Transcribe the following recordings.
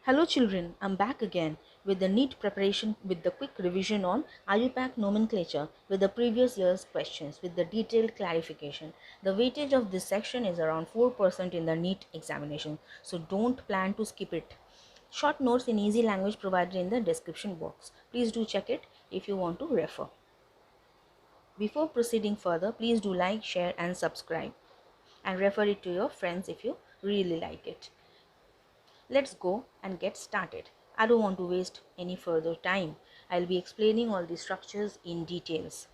Hello children, I'm back again with the neat preparation with the quick revision on IUPAC nomenclature with the previous year's questions with the detailed clarification. The weightage of this section is around 4% in the NEET examination, so don't plan to skip it. Short notes in easy language provided in the description box. Please do check it if you want to refer. Before proceeding further, please do like, share and subscribe and refer it to your friends if you really like it. Let's go and get started. I don't want to waste any further time. I'll be explaining all the structures in details.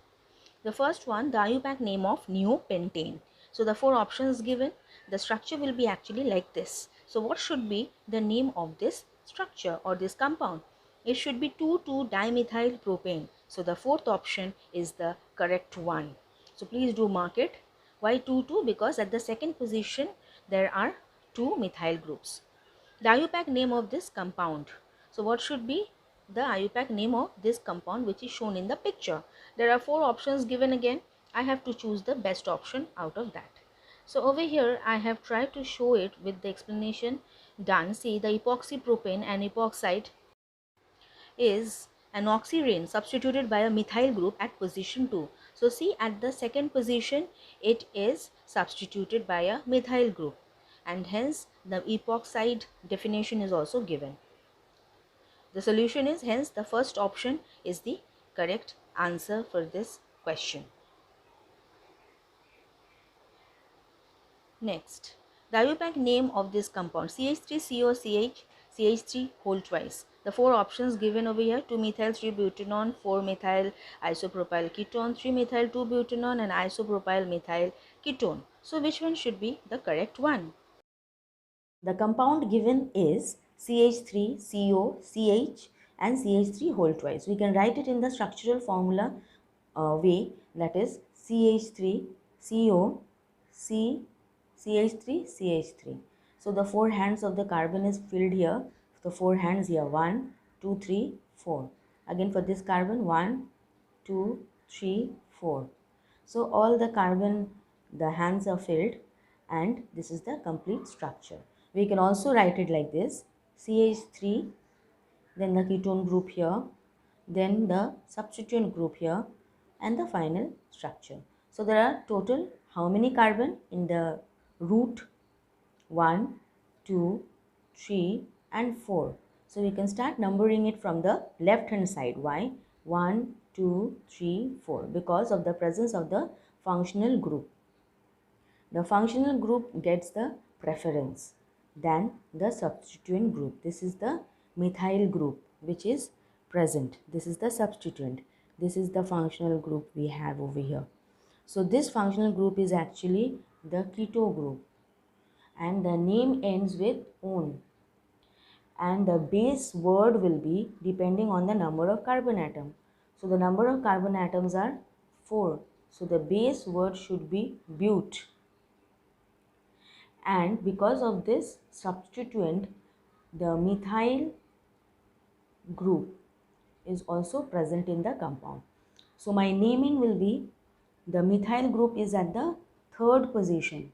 The first one, the IUPAC name of neopentane. So the four options given, the structure will be actually like this. So what should be the name of this structure or this compound? It should be 2,2-dimethyl propane. So the fourth option is the correct one. So please do mark it. Why 2,2? Because at the second position there are two methyl groups. The IUPAC name of this compound. So what should be the IUPAC name of this compound which is shown in the picture? There are four options given again. I have to choose the best option out of that. So over here I have tried to show it with the explanation done. See, the epoxy propane and epoxide is an oxyrane substituted by a methyl group at position 2. So see, at the second position it is substituted by a methyl group and hence the epoxide definition is also given. The solution is hence the first option is the correct answer for this question. Next, the IUPAC name of this compound CH3COCH CH3 whole twice. The four options given over here: 2-methyl-3-butanone, 4-methyl isopropyl ketone, 3-methyl-2-butanone and isopropyl methyl ketone. So which one should be the correct one? The compound given is CH3COCH and CH3 whole twice. We can write it in the structural formula way, that is CH3CO CH3CH3. So the four hands of the carbon is filled here. The four hands here, 1 2 3 4. Again for this carbon, 1 2 3 4. So all the carbon, the hands are filled and this is the complete structure. We can also write it like this: CH3, then the ketone group here, then the substituent group here and the final structure. So there are total how many carbon in the root? 1, 2, 3 and 4. So we can start numbering it from the left hand side. Why? 1, 2, 3, 4, because of the presence of the functional group. The functional group gets the preference than the substituent group. This is the methyl group which is present. This is the substituent. This is the functional group we have over here. So this functional group is actually the keto group and the name ends with "-one", and the base word will be depending on the number of carbon atom. So the number of carbon atoms are 4. So the base word should be "but", and because of this substituent the methyl group is also present in the compound. So my naming will be, the methyl group is at the third position.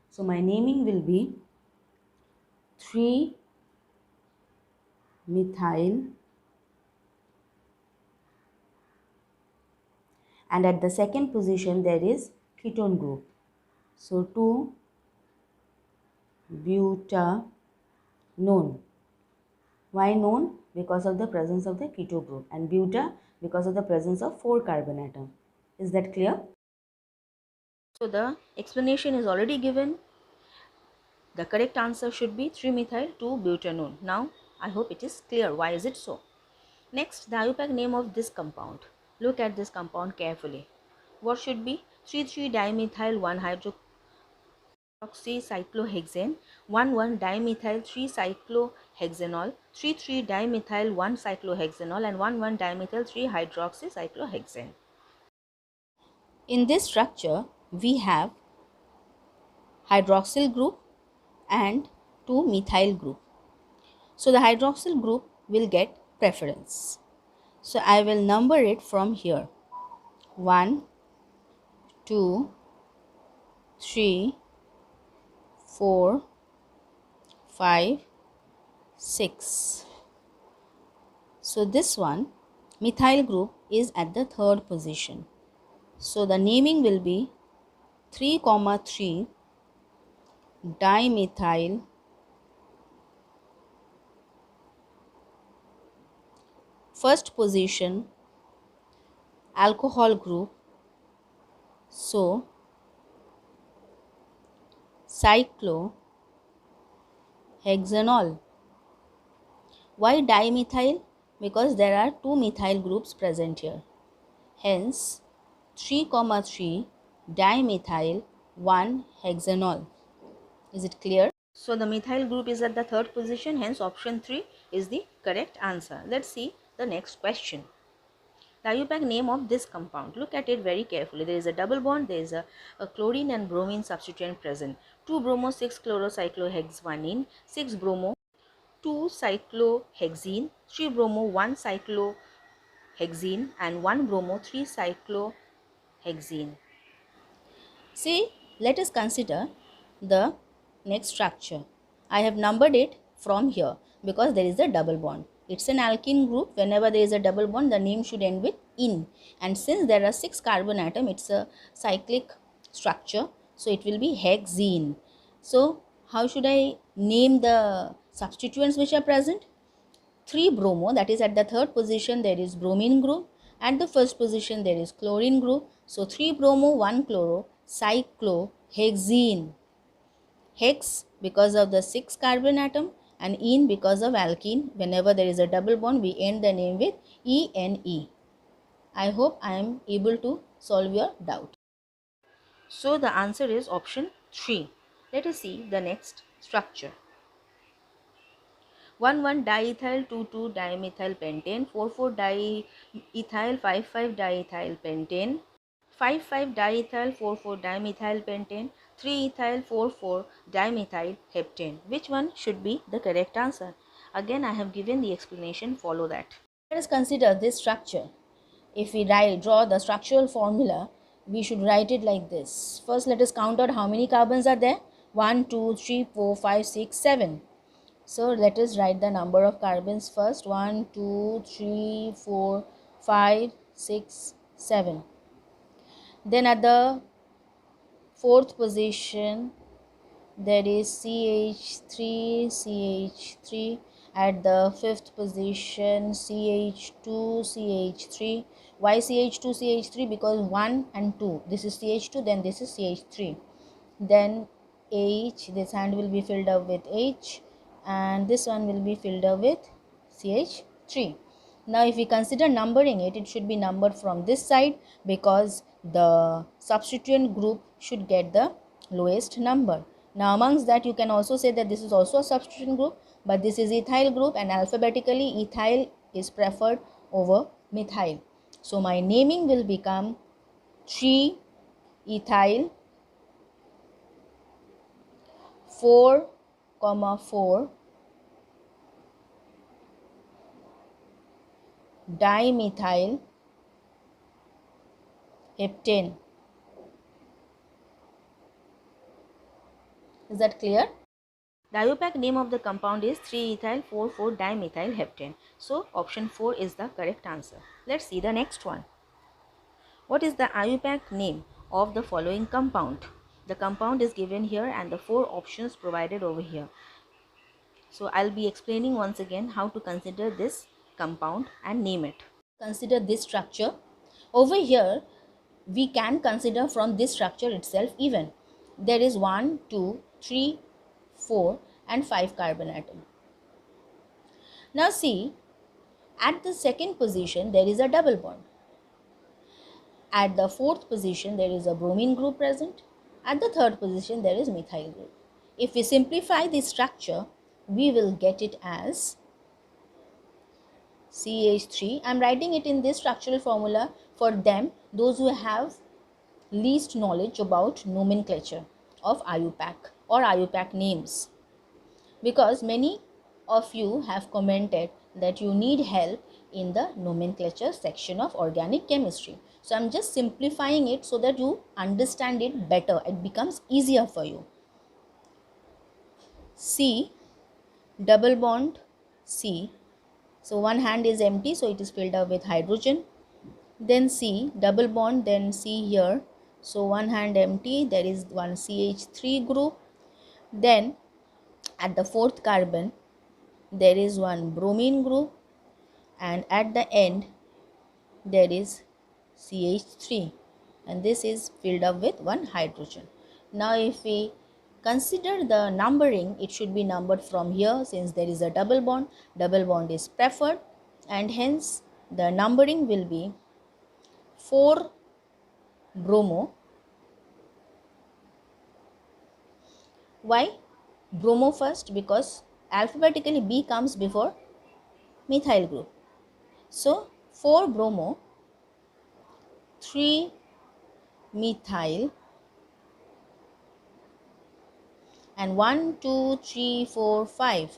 So my naming will be 3-methyl, and at the second position there is ketone group. So 2-butanone. Why known? Because of the presence of the keto group, and buta because of the presence of 4 carbon atom. Is that clear? So the explanation is already given. The correct answer should be 3-methyl-2-butanone. Now I hope it is clear. Why is it so? Next, the IUPAC name of this compound. Look at this compound carefully. What should be? 3,3-dimethyl-1-hydroxycyclohexane, 1,1-dimethyl-3-cyclohexanol, 3,3-dimethyl-1-cyclohexanol and 1,1-dimethyl-3-hydroxycyclohexane. In this structure, we have hydroxyl group and 2-methyl group. So the hydroxyl group will get preference. So I will number it from here: 1, 2, 3, 4, 5, 6. So this one, methyl group, is at the third position. So the naming will be 3,3 dimethyl first position alcohol group. So cyclohexanol. Why dimethyl? Because there are two methyl groups present here. Hence 3,3 dimethyl 1-hexanol. Is it clear? So the methyl group is at the third position, hence option 3 is the correct answer. Let's see the next question. The IUPAC name of this compound. Look at it very carefully. There is a double bond, there is a chlorine and bromine substituent present. 2-bromo 6-chlorocyclohexanine, 6-bromo 2-cyclohexene, 3-bromo 1-cyclohexene and 1-bromo 3-cyclohexene. See, let us consider the next structure. I have numbered it from here because there is a double bond. It's an alkene group. Whenever there is a double bond, the name should end with "-ine". And since there are 6 carbon atoms, it's a cyclic structure. So it will be hexene. So how should I name the substituents which are present? 3-bromo, that is at the third position there is bromine group. At the first position there is chlorine group. So 3-bromo 1-chloro cyclohexene. Hex because of the 6 carbon atom and ene because of alkene. Whenever there is a double bond, we end the name with ene. I hope I am able to solve your doubt. So the answer is option 3. Let us see the next structure. 1,1-diethyl 2,2 dimethyl pentane, 4,4 diethyl 5,5 diethyl pentane, 5,5 diethyl 4,4 dimethyl pentane, 3-ethyl 4,4 dimethyl heptane. Which one should be the correct answer? Again, I have given the explanation. Follow that. Let us consider this structure. If we draw the structural formula, we should write it like this. First, let us count out how many carbons are there. 1, 2, 3, 4, 5, 6, 7. So let us write the number of carbons first. 1, 2, 3, 4, 5, 6, 7. Then at the fourth position there is CH3, CH3. At the fifth position CH2, CH3. Why CH2, CH3? Because 1 and 2. This is CH2, then this is CH3. Then H, this hand will be filled up with H, and this one will be filled up with CH3. Now if we consider numbering it, it should be numbered from this side because the substituent group should get the lowest number. Now amongst that, you can also say that this is also a substituent group, but this is ethyl group and alphabetically ethyl is preferred over methyl. So my naming will become 3-ethyl 4,4 dimethyl heptane. Is that clear? The IUPAC name of the compound is 3-ethyl 4,4 dimethyl heptane. So option 4 is the correct answer. Let's see the next one. What is the IUPAC name of the following compound? The compound is given here and the 4 options provided over here. So I'll be explaining once again how to consider this compound and name it. Consider this structure. Over here, we can consider from this structure itself even. There is 1, 2, 3, 4 and 5 carbon atom. Now see, at the second position there is a double bond. At the fourth position there is a bromine group present. At the third position there is methyl group. If we simplify this structure, we will get it as CH3. I am writing it in this structural formula for them, those who have least knowledge about nomenclature of IUPAC or IUPAC names. Because many of you have commented that you need help in the nomenclature section of organic chemistry. So I am just simplifying it so that you understand it better. It becomes easier for you. C double bond C. So one hand is empty, so it is filled up with hydrogen. Then C, double bond, then C here. So one hand empty, there is one CH3 group. Then at the fourth carbon, there is one bromine group, and at the end, there is CH3, and this is filled up with one hydrogen. Now if we consider the numbering, it should be numbered from here. Since there is a double bond is preferred, and hence the numbering will be 4 bromo. Why bromo first? Because alphabetically B comes before methyl group. So 4 bromo, 3 methyl, and 1, 2, 3, 4, 5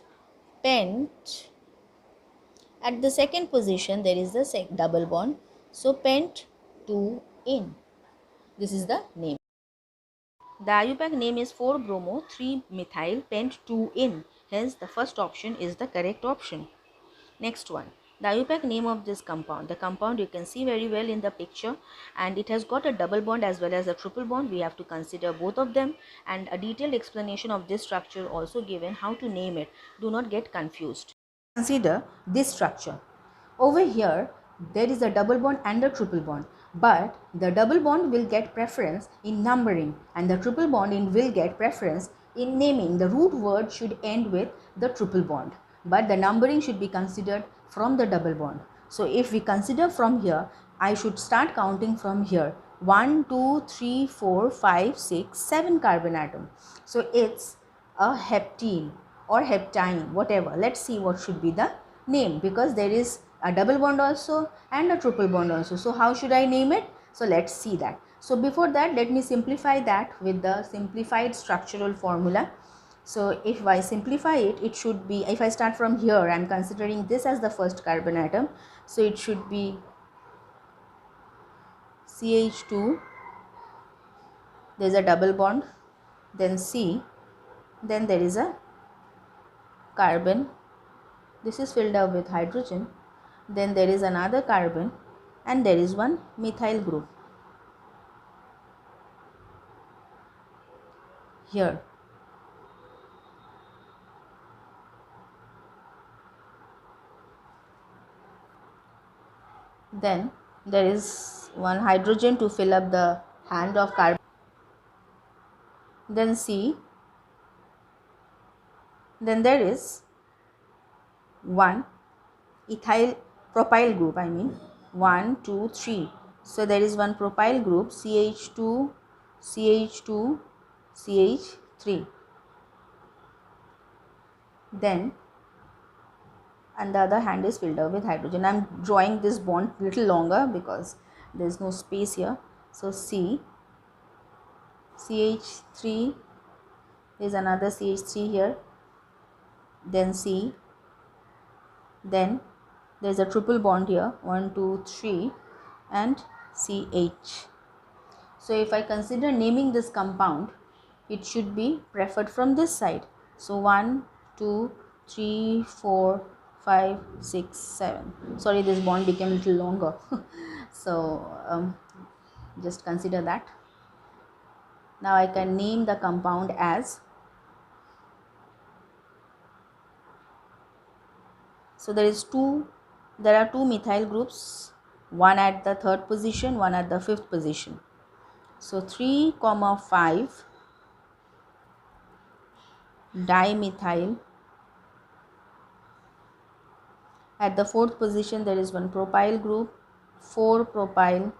pent. At the second position, there is the double bond. So pent 2 in. This is the name. The IUPAC name is 4-bromo 3-methyl pent 2-in. Hence, the first option is the correct option. Next one. The IUPAC name of this compound. The compound you can see very well in the picture, and it has got a double bond as well as a triple bond. We have to consider both of them, and a detailed explanation of this structure also given, how to name it. Do not get confused. Consider this structure. Over here, there is a double bond and a triple bond, but the double bond will get preference in numbering and the triple bond will get preference in naming. The root word should end with the triple bond, but the numbering should be considered from the double bond. So if we consider from here, I should start counting from here. 1, 2, 3, 4, 5, 6, 7 carbon atom. So it's a heptene or heptine, whatever. Let's see what should be the name, because there is a double bond also and a triple bond also. So how should I name it? So let's see that. So before that, let me simplify that with the simplified structural formula. So if I simplify it, it should be, if I start from here, I am considering this as the first carbon atom. So it should be CH2, there is a double bond, then C, then there is a carbon, this is filled up with hydrogen, then there is another carbon, and there is one methyl group here. Then there is one hydrogen to fill up the hand of carbon, then C, then there is one ethyl propyl group, 1, 2, 3. So there is one propyl group, CH2, CH2, CH3. Then and the other hand is filled up with hydrogen. I am drawing this bond little longer because there is no space here. So C, CH3, there is another CH3 here, then C, then there is a triple bond here, 1, 2, 3, and CH. So if I consider naming this compound, it should be preferred from this side. So 1, 2, 3, 4, 5, 6, 7. Sorry, this bond became a little longer. So just consider that. Now I can name the compound as, so there are two methyl groups, one at the third position, one at the fifth position. So 3, 5 dimethyl. At the fourth position, there is one propyl group, 4 propyl.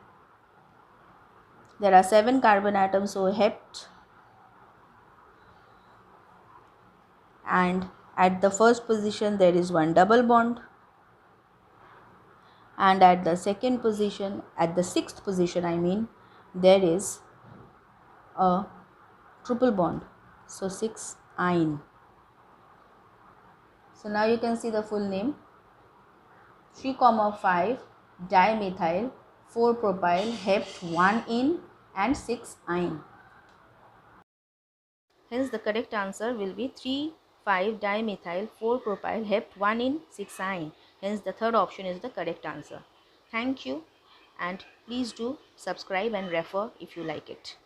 There are 7 carbon atoms, so hept. And at the first position, there is one double bond. And at the second position, at the sixth position, there is a triple bond. So 6 ine. So now you can see the full name. 3, 5 dimethyl 4 propyl hept 1 in and 6 ine. Hence, the correct answer will be 3, 5-dimethyl 4-propyl hept 1-in-6-ine. Hence the third option is the correct answer. Thank you, and please do subscribe and refer if you like it.